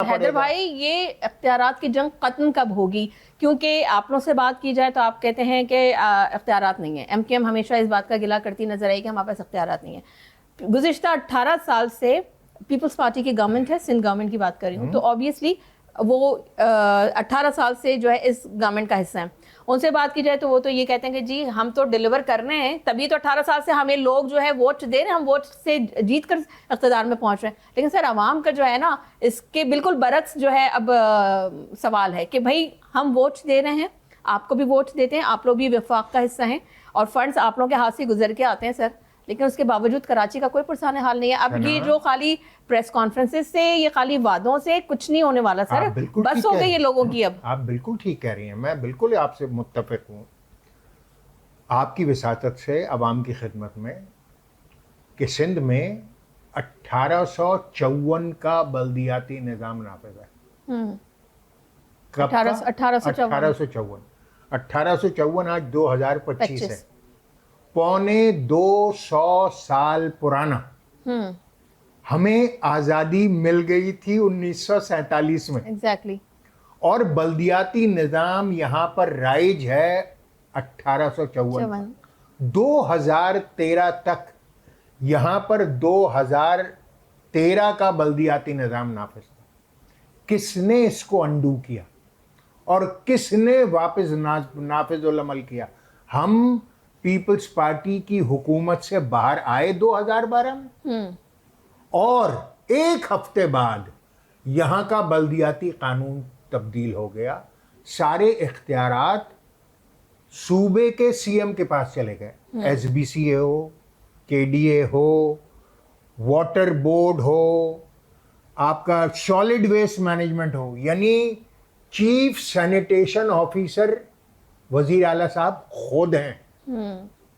हैदर भाई, ये इख्तियारात की जंग खत्म कब होगी? क्योंकि आप लोगों से बात की जाए तो आप कहते हैं कि इख्तियारात नहीं है। MKM हमेशा इस बात का गिला करती नजर आई कि हमारे पास इख्तियारात नहीं है। गुज़िश्ता 18 साल से पीपल्स पार्टी की गवर्नमेंट है, सिंध गवर्नमेंट की बात कर रही हूँ, तो ऑब्वियसली वो 18 साल से जो है इस गवर्नमेंट का हिस्सा है। उनसे बात की जाए तो वो तो ये कहते हैं कि जी हम तो डिलीवर कर रहे हैं, तभी तो 18 साल से हमें लोग जो है वोट दे रहे हैं, हम वोट से जीत कर इक़्तिदार में पहुंच रहे हैं। लेकिन सर आवाम का जो है ना, इसके बिल्कुल बरक्स जो है अब सवाल है कि भाई हम वोट दे रहे हैं, आपको भी वोट देते हैं, आप लोग भी वफाक का हिस्सा हैं और फंड्स आप लोगों के हाथ से गुजर के आते हैं सर, लेकिन उसके बावजूद कराची का कोई पुरसान हाल नहीं है। अब ये जो खाली प्रेस कॉन्फ्रेंसेस से, ये खाली वादों से कुछ नहीं होने वाला सर, बस हो गई ये लोगों की। अब आप बिल्कुल ठीक कह रही हैं, मैं बिल्कुल आपसे मुत्तफिक हूँ आपकी विसातत से अवाम की खिदमत में कि सिंध में 1854 का बल्दियाती निज़ाम नाफिज है। कब का? 1854। 1854 आज 2025 है, पौने 200 साल पुराना। हमें आज़ादी मिल गई थी 1947 में। एग्जैक्टली। और बल्दियाती निज़ाम यहाँ पर राइज है 1854। 2013 तक यहाँ पर 2013 का बल्दियाती निज़ाम नाफिज था। किसने इसको अंडू किया और किसने वापस नाफिज उल अमल किया? हम पीपल्स पार्टी की हुकूमत से बाहर आए 2012 में और एक हफ्ते बाद यहाँ का बल्दियाती कानून तब्दील हो गया। सारे इख्तियारात सूबे के CM के पास चले गए। SBCA हो, KDA हो, वाटर बोर्ड हो, आपका सॉलिड वेस्ट मैनेजमेंट हो, यानी चीफ सैनिटेशन ऑफिसर वजीर आला साहब खुद हैं।